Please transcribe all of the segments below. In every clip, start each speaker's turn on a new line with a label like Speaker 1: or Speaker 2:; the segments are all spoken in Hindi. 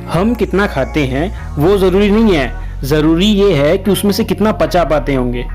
Speaker 1: हम कितना खाते हैं वो ज़रूरी नहीं है, ज़रूरी ये है कि उसमें से कितना पचा पाते होंगे।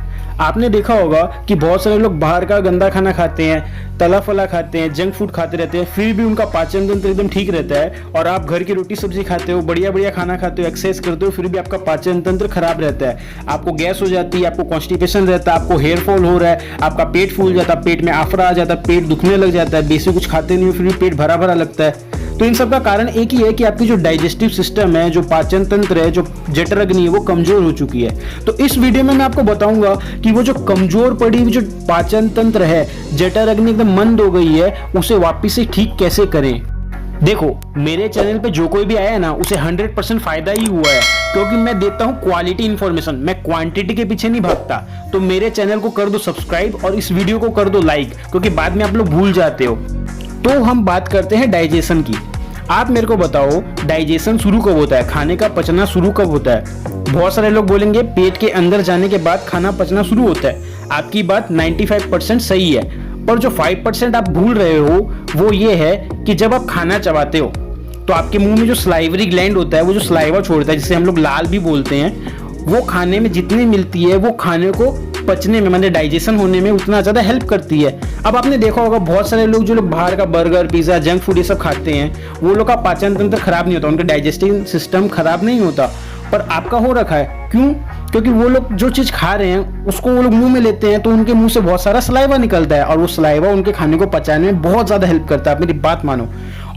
Speaker 1: आपने देखा होगा कि बहुत सारे लोग बाहर का गंदा खाना खाते हैं, तला फला खाते हैं, जंक फूड खाते रहते हैं, फिर भी उनका पाचन तंत्र एकदम ठीक रहता है। और आप घर की रोटी सब्जी खाते हो, बढ़िया बढ़िया खाना खाते हो, एक्सरसाइज करते हो, फिर भी आपका पाचन तंत्र खराब रहता है। आपको गैस हो जाती है, आपको कॉन्स्टिपेशन रहता है, आपको हेयर फॉल हो रहा है, आपका पेट फूल जाता है, पेट में आफरा आ जाता है, पेट दुखने लग जाता है, बेसिक कुछ खाते नहीं हो फिर भी पेट भरा भरा लगता है। तो इन सब का कारण एक ही है कि आपकी जो डाइजेस्टिव सिस्टम है, जो पाचन तंत्र है, जो जठर अग्नि है, वो कमजोर हो चुकी है। तो इस वीडियो में मैं आपको बताऊंगा कि वो जो कमजोर पड़ी हुई जो पाचन तंत्र है, जठर अग्नि एकदम मंद हो गई है, उसे वापिस से ठीक कैसे करें। देखो, मेरे चैनल पे जो कोई भी आया है ना, उसे 100% फायदा ही हुआ है, क्योंकि मैं देता हूँ क्वालिटी इंफॉर्मेशन, मैं क्वांटिटी के पीछे नहीं भागता। तो मेरे चैनल को कर दो सब्सक्राइब और इस वीडियो को कर दो लाइक, क्योंकि बाद में आप लोग भूल जाते हो। तो हम बात करते हैं डाइजेशन की। आप मेरे को बताओ, डाइजेशन शुरू कब होता है, खाने का पचना शुरू कब होता है। बहुत सारे लोग बोलेंगे पेट के अंदर जाने के बाद खाना पचना शुरू होता है। आपकी बात 95% सही है, पर जो 5% आप भूल रहे हो वो ये है कि जब आप खाना चबाते हो तो आपके मुंह में जो स्लाइवरी ग्लैंड होता है, वो जो स्लाइवा छोड़ता है, जिसे हम लोग लाल भी बोलते हैं, वो खाने में जितनी मिलती है वो खाने को पचने में, मतलब डाइजेशन होने में उतना ज़्यादा हेल्प करती है। अब आपने देखा होगा बहुत सारे लोग जो लोग बाहर का बर्गर, पिज़्ज़ा, जंक फूड ये सब खाते हैं, वो लोग का पाचन तंत्र खराब नहीं होता, उनका डाइजेस्टिव सिस्टम खराब नहीं होता, पर आपका हो रखा है। क्यों? क्योंकि वो लोग जो चीज़ खा रहे हैं उसको वो लोग मुंह में लेते हैं, तो उनके मुंह से बहुत सारा सलाइवा निकलता है और वो सलाइवा उनके खाने को पचाने में बहुत ज़्यादा हेल्प करता है। आप मेरी बात मानो।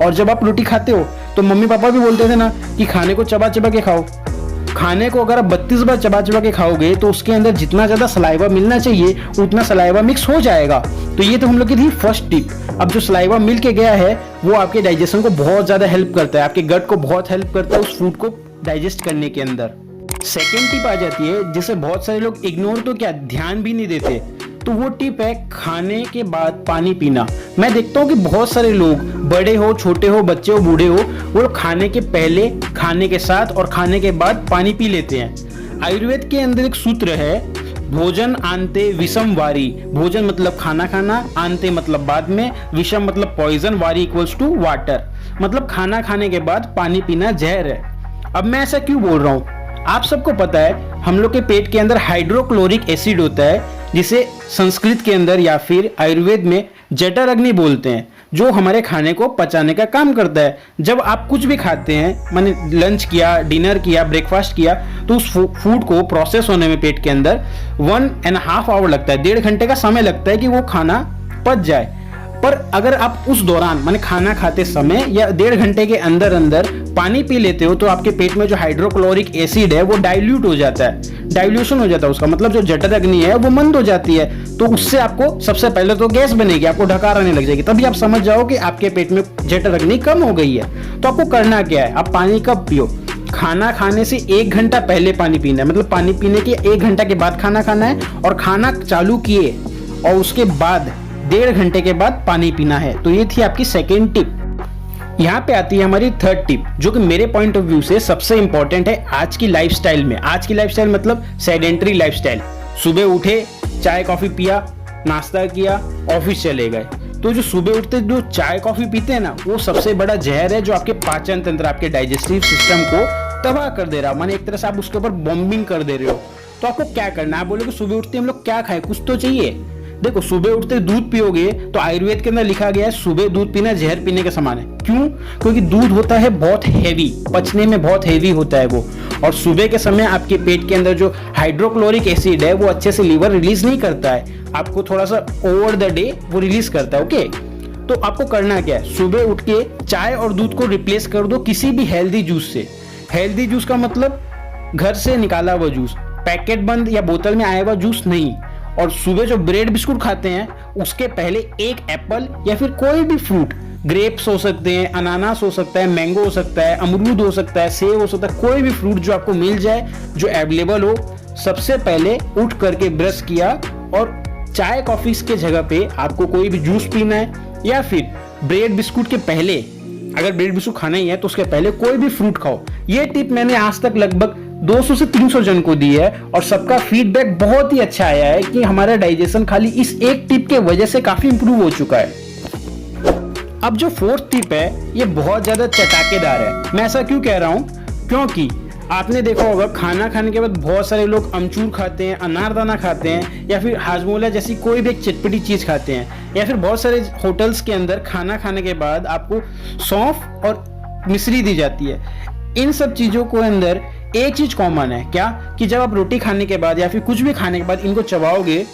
Speaker 1: और जब आप रोटी खाते हो तो मम्मी पापा भी बोलते थे ना कि खाने को चबा चबा के खाओ। खाने को अगर आप 32 बार चबा चबा के खाओगे तो उसके अंदर जितना ज़्यादा सलाइवा मिलना चाहिए उतना सलाइवा मिक्स हो जाएगा। तो ये तो हम लोग की थी फर्स्ट टिप। अब जो सलाइवा मिल के गया है वो आपके डाइजेशन को बहुत ज़्यादा हेल्प करता है, आपके गट को बहुत हेल्प करता है उस फूड को डाइजेस्ट करने के अंदर। सेकेंड टिप आ जाती है जिसे बहुत सारे लोग इग्नोर तो क्या, ध्यान भी नहीं देते। तो वो टिप है खाने के बाद पानी पीना। मैं देखता हूँ कि बहुत सारे लोग, बड़े हो, छोटे हो, बच्चे हो, बूढ़े हो, वो लोग खाने के पहले, खाने के साथ और खाने के बाद पानी पी लेते हैं। आयुर्वेद के अंदर एक सूत्र है, भोजन आंते विषम वारी। भोजन मतलब खाना खाना, आंते मतलब बाद में, विषम मतलब पॉइजन, वारी इक्वल्स टू वाटर, मतलब खाना खाने के बाद पानी पीना जहर है। अब मैं ऐसा क्यों बोल रहा हूँ? आप सबको पता है हम लोग के पेट के अंदर हाइड्रोक्लोरिक एसिड होता है, जिसे संस्कृत के अंदर या फिर आयुर्वेद में जठर अग्नि बोलते हैं, जो हमारे खाने को पचाने का काम करता है। जब आप कुछ भी खाते हैं, माने लंच किया, डिनर किया, ब्रेकफास्ट किया, तो उस फूड को प्रोसेस होने में पेट के अंदर 1.5 आवर लगता है, 1.5 घंटे का समय लगता है कि वो खाना पच जाए। पर अगर आप उस दौरान, माने खाना खाते समय या 1.5 घंटे के अंदर अंदर पानी पी लेते हो, तो आपके पेट में जो हाइड्रोक्लोरिक एसिड है वो डाइल्यूट हो जाता है, डाइल्यूशन हो जाता है उसका, मतलब जो जठर अग्नि है वो मंद हो जाती है। तो उससे आपको सबसे पहले तो गैस बनेगी, आपको ढकार आने लग जाएगी, तभी आप समझ जाओ कि आपके पेट में जठर अग्नि कम हो गई है। तो आपको करना क्या है, आप पानी कब पियो? खाना खाने से 1 घंटा पहले पानी पीना है, मतलब पानी पीने के 1 घंटा के बाद खाना खाना है, और खाना चालू किए और उसके बाद 1.5 घंटे के बाद पानी पीना है। तो ये थी आपकी सेकेंड टिप। यहाँ पे आती है हमारी थर्ड टिप, जो कि मेरे पॉइंट ऑफ व्यू से सबसे इंपॉर्टेंट है आज की लाइफस्टाइल में। आज की लाइफस्टाइल मतलब सेडेंटरी लाइफस्टाइल। सुबह उठे, चाय कॉफी पिया, नाश्ता किया, ऑफिस चले गए। तो जो सुबह उठते जो चाय कॉफी पीते हैं ना, वो सबसे बड़ा जहर है, जो आपके पाचन तंत्र, आपके डाइजेस्टिव सिस्टम को तबाह कर दे रहा है। माने एक तरह से आप उसके ऊपर बॉम्बिंग कर दे रहे हो। तो आपको क्या करना है? आप बोलोगे सुबह उठते हम लोग क्या खाएं, कुछ तो चाहिए। देखो, सुबह उठते दूध पियोगे तो आयुर्वेद के अंदर लिखा गया है सुबह दूध पीना जहर पीने के समान है। क्यों? क्योंकि दूध होता है बहुत हैवी, पचने में बहुत हैवी होता है वो, और सुबह के समय आपके पेट के अंदर जो हाइड्रोक्लोरिक एसिड है वो अच्छे से लीवर रिलीज नहीं करता है, आपको थोड़ा सा ओवर द डे वो रिलीज करता है। ओके, तो आपको करना क्या है? सुबह उठ के चाय और दूध को रिप्लेस कर दो किसी भी हेल्दी जूस से। हेल्दी जूस का मतलब घर से निकाला हुआ जूस, पैकेट बंद या बोतल में आया हुआ जूस नहीं। और सुबह जो ब्रेड बिस्कुट खाते हैं उसके पहले एक एप्पल या फिर कोई भी फ्रूट, ग्रेप्स हो सकते हैं, अनानास हो सकता है, मैंगो हो सकता है, अमरूद हो सकता है, सेब हो सकता है, कोई भी फ्रूट जो आपको मिल जाए, जो अवेलेबल हो, सबसे पहले उठ करके ब्रश किया और चाय कॉफी के जगह पे आपको कोई भी जूस पीना है, या फिर ब्रेड बिस्कुट के पहले, अगर ब्रेड बिस्कुट खाना ही है तो उसके पहले कोई भी फ्रूट खाओ। ये टिप मैंने आज तक लगभग 200 से 300 जन को दी है और सबका फीडबैक बहुत ही अच्छा आया है कि हमारा डाइजेशन खाली इस एक टिप के वजह से काफी इंप्रूव हो चुका है। अब जो फोर्थ टिप है ये बहुत ज़्यादा चटाकेदार है। मैं ऐसा क्यों कह रहा हूँ, क्योंकि आपने देखा होगा खाना खाने के बाद बहुत सारे लोग अमचूर खाते हैं, अनारदाना खाते हैं, या फिर हाजमोला जैसी कोई भी एक चटपटी चीज़ खाते हैं, या फिर बहुत सारे होटल्स के अंदर खाना खाने के बाद आपको सौंफ और मिश्री दी जाती है। इन सब चीज़ों को अंदर एक चीज़ कॉमन है, क्या कि जब आप रोटी खाने के बाद या फिर कुछ भी खाने के बाद इनको चबाओगे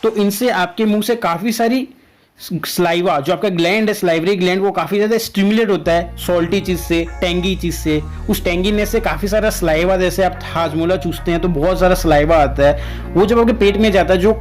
Speaker 1: तो इनसे आपके मुंह से काफ़ी सारी स्लाइवा, जो आपका ग्लैंड है, स्लाइवरी ग्लैंड, वो काफ़ी ज़्यादा स्टिमुलेट होता है सॉल्टी चीज़ से, टेंगी चीज़ से। उस टेंगीनेस से काफ़ी सारा स्लाइवा, जैसे आप हाजमोला चूसते हैं तो बहुत सारा स्लाइवा आता है, वो जब आपके पेट में जाता है, जो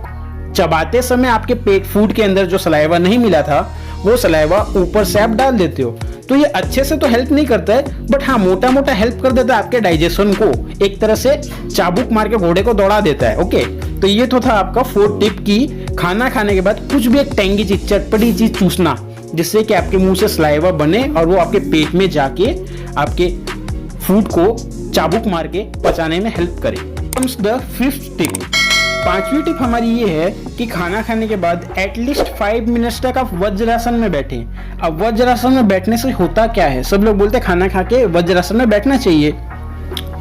Speaker 1: चबाते समय आपके पेट फूड के अंदर जो स्लाइवा नहीं मिला था वो स्लाइवा ऊपर से आप डाल देते हो। तो ये अच्छे से तो हेल्प नहीं करता है, बट हाँ मोटा मोटा हेल्प कर देता है आपके डाइजेशन को, एक तरह से चाबुक मार के घोड़े को दौड़ा देता है। ओके, तो ये तो था आपका फोर्थ टिप की खाना खाने के बाद कुछ भी एक टेंगी चीज, चटपटी चीज चूसना, जिससे कि आपके मुंह से स्लाइवा बने और वो आपके पेट में जाके आपके फूड को चाबुक मार के पचाने में हेल्प करे। Comes the fifth tip. पांचवी टिप हमारी ये है कि खाना खाने के बाद एटलीस्ट 5 मिनट्स तक आप वज्रासन में बैठें। अब वज्रासन में बैठने से होता क्या है, सब लोग बोलते हैं खाना खा के वज्रासन में बैठना चाहिए।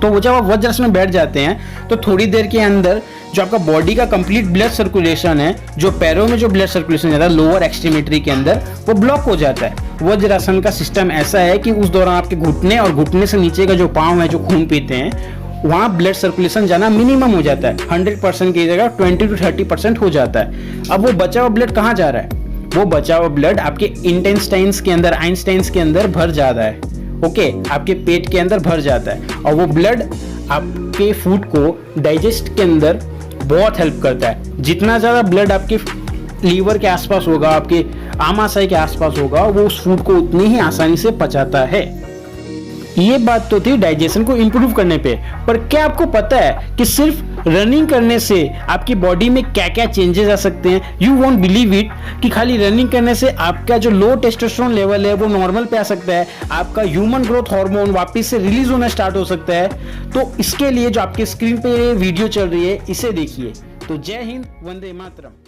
Speaker 1: तो वो जब आप वज्रासन में बैठ जाते हैं तो थोड़ी देर के अंदर जो आपका बॉडी का कंप्लीट ब्लड सर्कुलेशन है, जो पैरों में जो ब्लड सर्कुलेशन जाता है लोअर एक्सट्रीमिटी के अंदर, वो ब्लॉक हो जाता है। वज्रासन का सिस्टम ऐसा है कि उस दौरान आपके घुटने और घुटने से नीचे का जो पाँव है, जो खून पीते हैं, वहाँ ब्लड सर्कुलेशन जाना मिनिमम हो जाता है। 100% की जगह 20 to 30% हो जाता है। अब वो बचा हुआ ब्लड कहाँ जा रहा है, वो बचा हुआ ब्लड आपके इंटेस्टाइन्स के अंदर, आइंस्टाइन्स के अंदर भर जाता है। ओके, आपके पेट के अंदर भर जाता है, और वो ब्लड आपके फूड को डाइजेस्ट के अंदर बहुत हेल्प करता है। जितना ज़्यादा ब्लड आपके लीवर के आसपास होगा, आपके आमाशय के आसपास होगा, वो उस फूड को उतनी ही आसानी से पचाता है। ये बात तो थी डाइजेशन को इम्प्रूव करने पे, पर क्या आपको पता है कि सिर्फ रनिंग करने से आपकी बॉडी में क्या क्या चेंजेस आ सकते हैं? यू वोंट बिलीव इट कि खाली रनिंग करने से आपका जो लो टेस्टोस्टेरोन लेवल है वो नॉर्मल पे आ सकता है, आपका ह्यूमन ग्रोथ हार्मोन वापस से रिलीज होना स्टार्ट हो सकता है। तो इसके लिए जो आपके स्क्रीन पे वीडियो चल रही है इसे देखिए। तो जय हिंद, वंदे मातरम।